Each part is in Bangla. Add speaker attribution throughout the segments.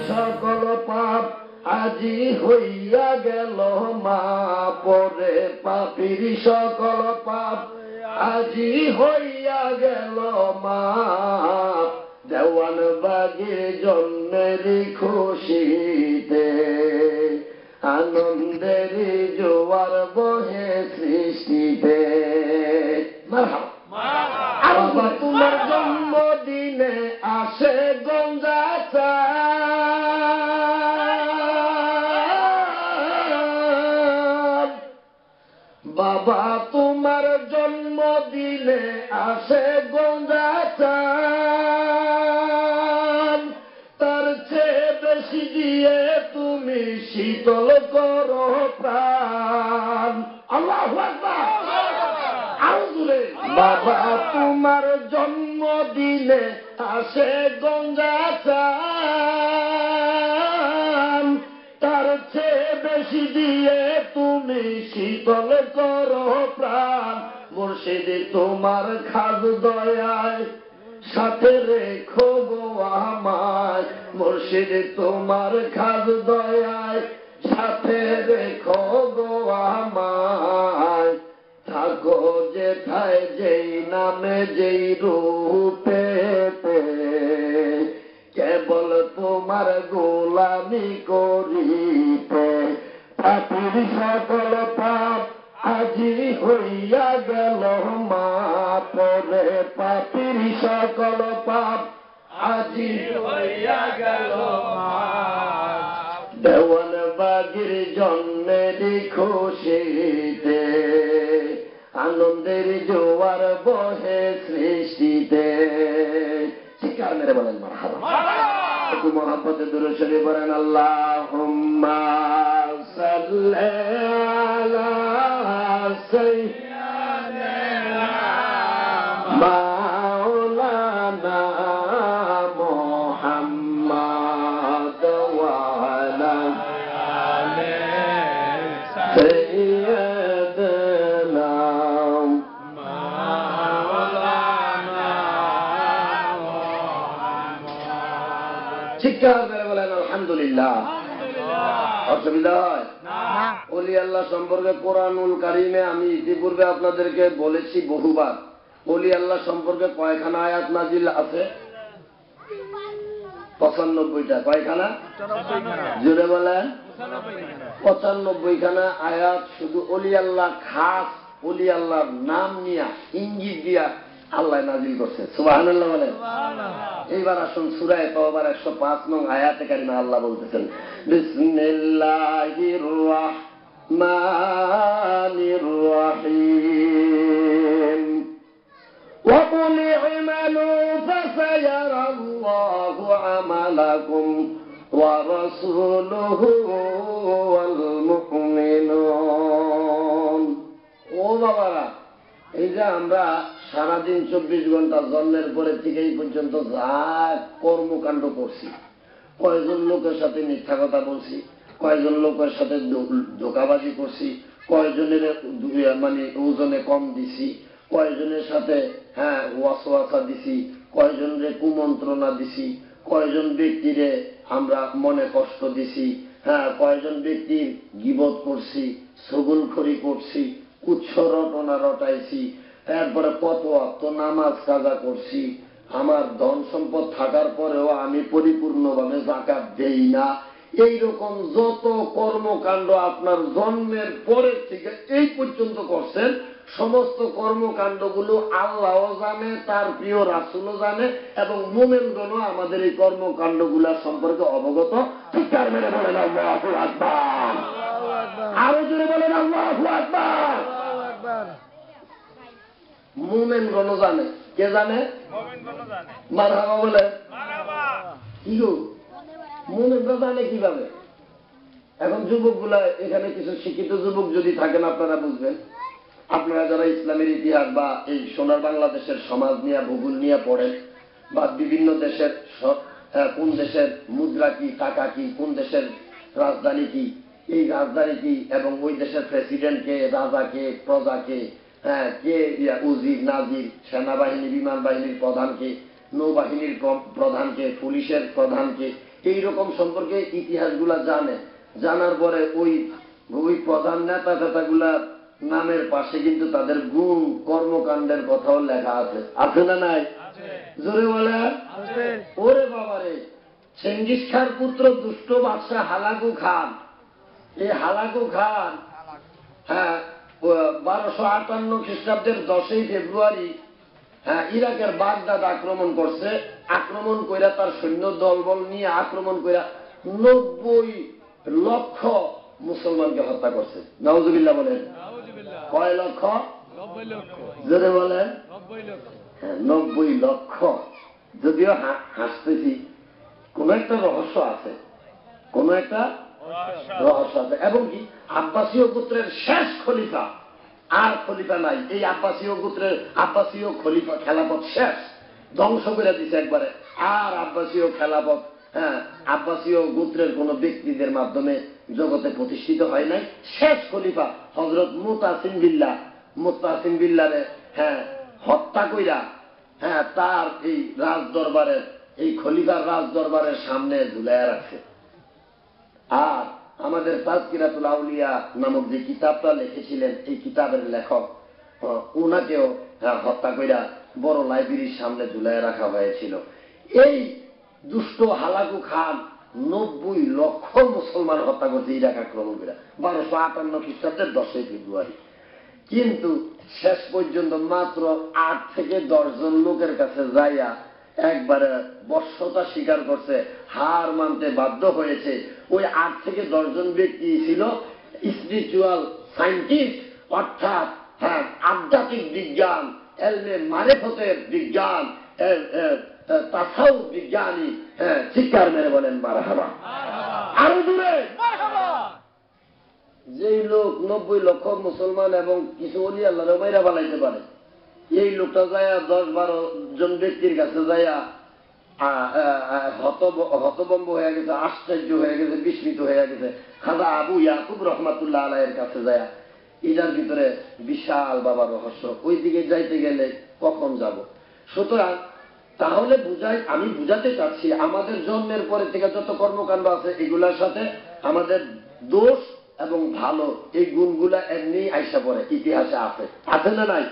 Speaker 1: সকল পাপ আজি হইয়া গেল মা পরে পাপির সকল পাপ আজি হইয়া গেল মা দেওয়ান বাগে জন্মের খুশিতে আনন্দের জোয়ার বহে সৃষ্টিতে বাবা তোমার জন্মদিনে আসে গঞ্জা বাবা তোমার জন্মদিনে আসে গঞ্জা তার চেয়ে বেশি দিয়ে তুমি শীতল করো প্রাণ আল্লাহু আকবার আউযুরে বাবা তোমার জন্মদিনে আসে গঞ্জা তার চেয়ে বেশি দিয়ে তুমি শীতল করো প্রাণ মুর্শিদ তোমার খাজ দয়ায় সাথে রেখো গো আমায় মুর্শিদ তোমার খাজ দয়ায় সাথে রেখো গো আমায় থাকো যেথায় যেই নামে যেই রূপে কেবল তোমার গোলামি করিতে পাপির সকল পাপ আজি হইয়া গেল মা পরে পাপির সকল পাপ আজি হইয়া গেল মা দেওয়ান বাগির জন্মের খুশিতে আনন্দের জোয়ার বহে সৃষ্টিতে চিৎকার মেরে বলেন মারহাবা একটু মহব্বতে দুরূদ শরীফ পড়েন আল্লাহুম্মা সাল্লি আলা সাইয়্যিদিনা মাওলানা মুহাম্মাদ ওয়া আলা আলি সাইয়্যিদিনা মাওলানা চিৎকার মেরে বলেন আলহামদুলিল্লাহ অসুবিধা হয় ওলি আল্লাহ সম্পর্কে কোরআনুল কারিমে আমি ইতিপূর্বে আপনাদেরকে বলেছি বহুবার ওলি আল্লাহ সম্পর্কে কয়খানা আয়াত নাজিল আছে 95টা কয়খানা জুড়ে বলেন 95খানা আয়াত শুধু ওলি আল্লাহ খাস ওলি আল্লাহর নাম নিয়া ইঙ্গিত দিয়া আল্লাহ নাজিল করছে সুবহানাল্লাহ বলেন এইবার আসুন সূরা তাওবার 105 নং আয়াতে কারিমা আল্লাহ বলতেছেন বিসমিল্লাহির রাহমানির রহিম ওয়া কুল ই'মালু ফাসায়ারাল্লাহু আমালাকুম ওয়া রাসূলুহু ওয়াল মুমিনুন ও বাবারা এই যে আমরা সারাদিন 24 ঘন্টা জন্মের পরে থেকে এই পর্যন্ত যা কর্মকাণ্ড করছি কয়জন লোকের সাথে মিথ্যা কথা বলছি কয়জন লোকের সাথে ধোঁকাবাজি করছি কয়জনের মানে ওজনে কম দিছি কয়জনের সাথে ওয়াসওয়াসা দিছি কয়জনের কুমন্ত্রণা দিছি কয়জন ব্যক্তিরে আমরা মনে কষ্ট দিছি কয়জন ব্যক্তির গীবত করছি ছগলখড়ি করছি কুচ্ছ রটনা রটাইছি এরপরে কত ওয়াক্ত নামাজ কাজা করছি আমার ধন সম্পদ থাকার পরেও আমি পরিপূর্ণভাবে যাকাত দেই না এইরকম যত কর্মকাণ্ড আপনার জন্মের পরের থেকে এই পর্যন্ত করছেন সমস্ত কর্মকাণ্ডগুলো আল্লাহও জানে তার প্রিয় রাসূলও জানে এবং মুমিনগণও আমাদের এই কর্মকাণ্ডগুলো সম্পর্কে অবগত চিৎকার মেরে বলেন আল্লাহু আকবার আরো জোরে বলেন আল্লাহু আকবার মুমিনগণও জানে কে জানে মারহাবা বলে কি গো মুমিনরা জানে কিভাবে এখন যুবকগুলা এখানে কিছু শিক্ষিত যুবক যদি থাকেন আপনারা বুঝবেন আপনারা যারা ইসলামের ইতিহাস বা এই সোনার বাংলাদেশের সমাজ নিয়ে ভূগোল নিয়ে পড়েন বা বিভিন্ন দেশের কোন দেশের মুদ্রা কি টাকা কি কোন দেশের রাজধানী কি এই রাজধানী কি এবং ওই দেশের প্রেসিডেন্টকে রাজাকে প্রজাকে কে উজির নাজির সেনাবাহিনী বিমান বাহিনীর প্রধানকে নৌবাহিনীর প্রধানকে পুলিশের প্রধানকে এইরকম সম্পর্কে ইতিহাসগুলা জানে। জানার পরে ওই ওই প্রধান নেতা ফেতাগুলা নামের পাশে কিন্তু তাদের গুণ কর্মকাণ্ডের কথাও লেখা আছে। আছে না নাই? জোরে বলে। ওরে বাবারে, চেঙ্গিস খার পুত্র দুষ্ট বাদশাহ হালাকু খান, এই হালাকু খান, হ্যাঁ, 1258 খ্রিস্টাব্দের 10ই ফেব্রুয়ারি, হ্যাঁ, ইরাকের বাগদাদ আক্রমণ করছে। আক্রমণ কইরা তার সৈন্য দলবল নিয়ে আক্রমণ কইরা 90 লক্ষ মুসলমানকে হত্যা করছে। নাউজুবিল্লাহ বলেন। কয় লক্ষ? যদি বলেন 90 লক্ষ। যদিও হাসতেছি, কোন একটা রহস্য আছে, কোন একটা রহস্য আছে। এবং কি আব্বাসীয় গোত্রের শেষ খলিফা, আর খলিফা নাই। এই আব্বাসীয় গোত্রের আব্বাসীয় খলিফা খেলাফত শেষ, ধ্বংস করে দিছে একবারে। আর আব্বাসীয় খেলাফত, হ্যাঁ, আব্বাসীয় গোত্রের কোন ব্যক্তিদের মাধ্যমে জগতে প্রতিষ্ঠিত হয় নাই। শেষ খলিফা হযরত মুতাসিম বিল্লাহরে, হ্যাঁ, হত্যা কইরা, হ্যাঁ, তার এই রাজ দরবারের, এই খলিফার রাজ দরবারের সামনে ঝুলাইয়া রাখছে। আর আমাদের তাজকিরাতুল আউলিয়া নামক যে কিতাবটা লিখেছিলেন, এই কিতাবের লেখক, ওনাকেও হত্যা কইরা বড় লাইব্রেরির সামনে ঝুলাইয়া রাখা হয়েছিল। এই দুষ্ট হালাকু খান 90 লক্ষ মুসলমান হত্যা করছে ইরাক আক্রমণ করে 1258 খ্রিস্টাব্দের 10ই ফেব্রুয়ারি। কিন্তু শেষ পর্যন্ত মাত্র 8 থেকে 10 জন লোকের কাছে যাইয়া একবারে বর্ষতা স্বীকার করছে, হার মানতে বাধ্য হয়েছে। ওই 8 থেকে 10 জন ব্যক্তি ছিল স্পিরিচুয়াল সায়েন্টিস্ট, অর্থাৎ, হ্যাঁ, আধ্যাত্মিক বিজ্ঞান, এলমে মারেফতের বিজ্ঞান, তাসাউফ বিজ্ঞানী। হ্যাঁ, চিৎকার মেরে বলেন মারহাবা। আরো দূরে যেই লোক 90 লক্ষ মুসলমান এবং কিছু ওলি আল্লাহর মাইরা বানাইতে পারে, এই লোকটা যায়া 10-12 জন ব্যক্তির কাছে যায়া হতবম্ব হয়ে গেছে, আশ্চর্য হয়ে গেছে, বিস্মিত হয়ে গেছে। খাজা আবু ইয়াকুব রহমাতুল্লাহ আলাইহির কাছে যায়া, এটার ভিতরে বিশাল বাবার রহস্য। ওই দিকে যাইতে গেলে কখন যাব? সুতরাং তাহলে আমি বুঝাতে চাচ্ছি, আমাদের জন্মের পরে থেকে যত কর্মকাণ্ড আছে এগুলার সাথে আমাদের দোষ এবং ভালো এই গুণগুলা এমনি আইসা পড়ে, ইতিহাসে আছে। আছে না নাই?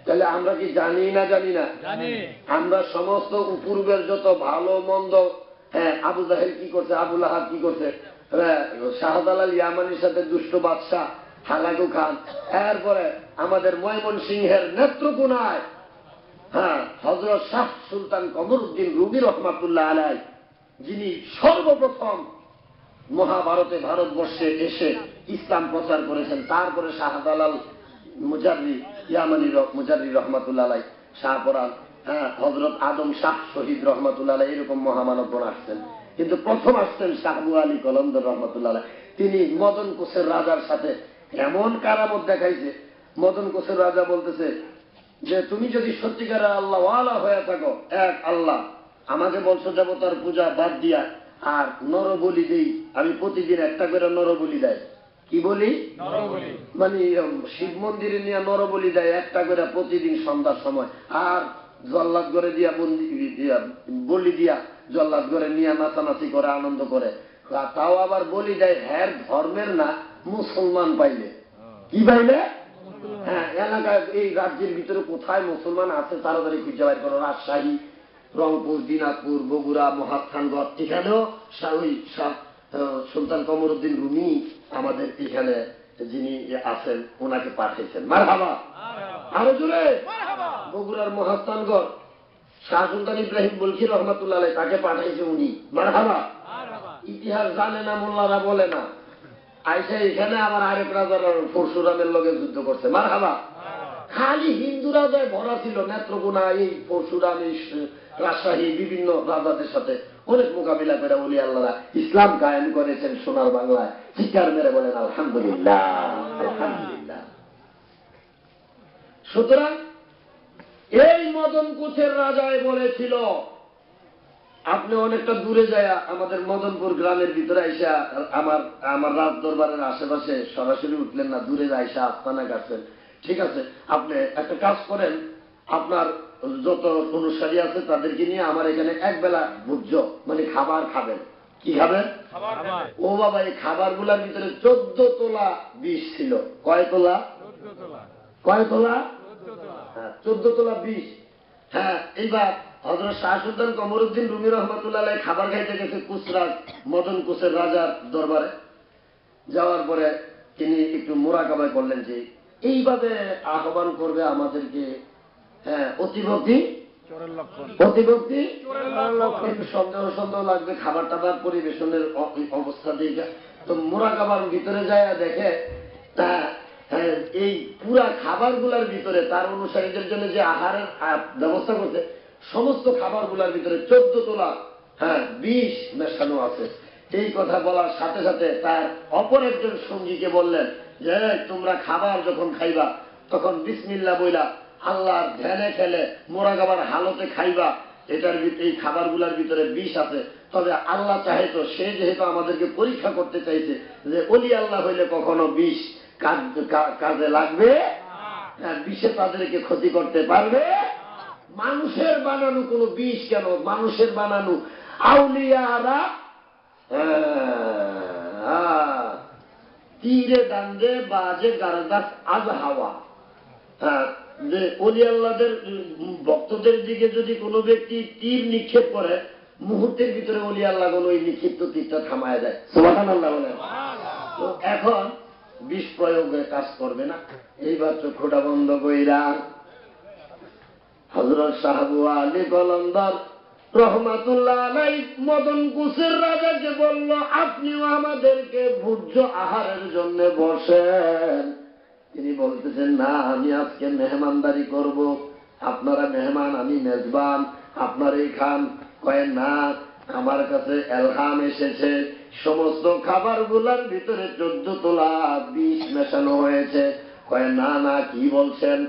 Speaker 1: তাহলে আমরা কি জানি না? জানি না। আমরা সমস্ত পূর্বের যত ভালো মন্দ, হ্যাঁ, আবু জাহেল কি করছে, আবু লাহাব কি করছে, শাহজালাল ইয়ামানির সাথে দুষ্ট বাদশাহ হালাকু খান, এরপরে আমাদের ময়মনসিংহের নেত্রকোনায়, হ্যাঁ, হযরত শাহ সুলতান কমরউদ্দিন রুমি রহমাতুল্লাহ আলাইহি, যিনি সর্বপ্রথম মহাভারতে ভারতবর্ষে এসে ইসলাম প্রচার করেছেন। তারপরে শাহজালাল মুজাররি ইয়ামানি মুজাররি রহমাতুল্লাহ আলাইহি, শাহপরান, হ্যাঁ, হযরত আদম শাহ শহীদ রহমাতুল্লাহ আলাইহি, এরকম মহামানবগণ আসছেন। কিন্তু প্রথম আসছেন শাহ আবু আলী কলন্দর রহমাতুল্লাহ আলাইহি। তিনি মদন কোষের রাজার সাথে এমন কারামত দেখাইছে, মদন কোষের রাজা বলতেছে যে তুমি যদি সত্যিকার আল্লাহ ওয়ালা হয়ে থাকো, এক আল্লাহ, আমাকে বলছো দেবতার পূজা বাদ দিয়া আর নরবলি দেই, আমি প্রতিদিন একটা করে নরবলি দেয়। কি বলি? মানে শিব মন্দিরে নিয়ে নরবলি দেয় একটা করে প্রতিদিন সন্ধ্যার সময়, আর জল্লাদ করে দিয়া বলি দিয়া জল্লাদ করে নিয়ে নাচানাচি করে আনন্দ করে। তাও আবার বলি দেয় হ্যার ধর্মের না, মুসলমান পাইলে। কি পাইলে? হ্যাঁ, এলাকায় এই রাজ্যের ভিতরে কোথায় মুসলমান আছে তাড়াতাড়ি খুঁজে বাইর করো। রাজশাহী, রংপুর, দিনাজপুর, বগুড়া, মহাস্থানগড়, এখানেও ওই সুলতান কমরউদ্দিন রুমি আমাদের এখানে যিনি আছেন ওনাকে পাঠিয়েছেন। মারহাবা। আরো জোরে। বগুড়ার মহাস্থানগড় শাহ সুলতান ইব্রাহিম বলখি রহমাতুল্লাহ আলাইহি, তাকে পাঠাইছে উনি। মারহাবা। ইতিহাস জানে না, মোল্লারা বলে না। আইসা এখানে আবার আরেক রাজার পরশুরামের লগে যুদ্ধ করছে। মারহাবা। খালি হিন্দু রাজায় ভরা ছিল নেত্রকোনা, এই পরশুরাম, এই রাজশাহী, বিভিন্ন রাজাদের সাথে অনেক মোকাবিলা করে ওলি আল্লাহরা ইসলাম কায়েম করেছেন সোনার বাংলায়। চিৎকার মেরে বলেন আলহামদুলিল্লাহ, আলহামদুলিল্লাহ। সুতরাং এই মদন কোষের রাজায় বলেছিল, আপনি অনেকটা দূরে যায় আমাদের মদনপুর গ্রামের ভিতরে আইসা আমার রাজ দরবারের আশেপাশে সরাসরি উঠলেন না, দূরে আইসা আস্তানা গাছেন। ঠিক আছে, আপনি একটা কাজ করেন, আপনার যত অনুসারী আছে তাদেরকে নিয়ে আমার এখানে একবেলা ভোজ্য মানে খাবার খাবেন। কি খাবেন? ও বাবা, এই খাবারগুলোর ভিতরে 14 তোলা বিষ ছিল। কয় তোলা? কয় তোলা? হ্যাঁ, 14 তোলা বিষ। হ্যাঁ, এইবার হযরত শাহ সুলতান কমরউদ্দিন রুমি রহমাতুল্লাহ আলাইহি খাবার খাইতে গেছে কুসরাজ, মদন কুসের রাজার দরবারে। যাওয়ার পরে তিনি একটু মোরাকাবা করলেন যে এইভাবে আহ্বান করবে আমাদেরকে, হ্যাঁ, অতিভক্তি অতিভক্তি, একটু সন্দেহ সন্দেহ লাগবে খাবার টাবার পরিবেশনের অবস্থা দিয়ে। তো মোরাকাবার ভিতরে যায় দেখে হ্যাঁ, এই পুরা খাবারগুলার ভিতরে তার অনুসারীদের জন্য যে আহারের ব্যবস্থা করছে, সমস্ত খাবারগুলার ভিতরে 14 তোলা হ্যাঁ বিষ মেশানো আছে। এই কথা বলার সাথে সাথে তার অপর একজন সঙ্গীকে বললেন যে তোমরা খাবার যখন খাইবা তখন বিসমিল্লাহ বইলা আল্লাহর ধ্যানে খেলে মোরাকাবার হালতে খাইবা। এই খাবারগুলার ভিতরে বিষ আছে, তবে আল্লাহ চাহে তো, সে যেহেতু আমাদেরকে পরীক্ষা করতে চাইছে যে ওলি আল্লাহ হইলে কখনো বিষ কাজে লাগবে, বিষে তাদেরকে ক্ষতি করতে পারবে। মানুষের বানানো কোনো বিষ কেন, মানুষের বানানো আউলিয়ারা তীরে ডান্ডে বাজে গারদাস আজ হাওয়া। যে ওলি আল্লাহদের ভক্তদের দিকে যদি কোনো ব্যক্তি তীর নিক্ষেপ করে, মুহূর্তের ভিতরে ওলি আল্লাহ ওই নিক্ষিপ্ত তীরটা থামায় দেয়। সুবহানাল্লাহ বলেন। তো এখন বিষ প্রয়োগে কাজ করবে না। এইবার চক্ষুটা বন্ধ কইরা হযরত সাহাবু আলী কলন্দর রহমাতুল্লাহ আলাইহি মদন কুসের রাজাকে বলল, আপনিও আমাদেরকে ভোজ্য আহারের জন্য বসেন। তিনি বলতেছেন, না, আমি আজকে মেহমানদারি করব, আপনারা মেহমান, আমি মেজবান, আপনারই খান। কয় না, আমার কাছে এলহাম এসেছে, সমস্ত খাবারগুলোর ভিতরে 14 তোলা বিষ মেশানো হয়েছে। কয় না না, কি বলছেন?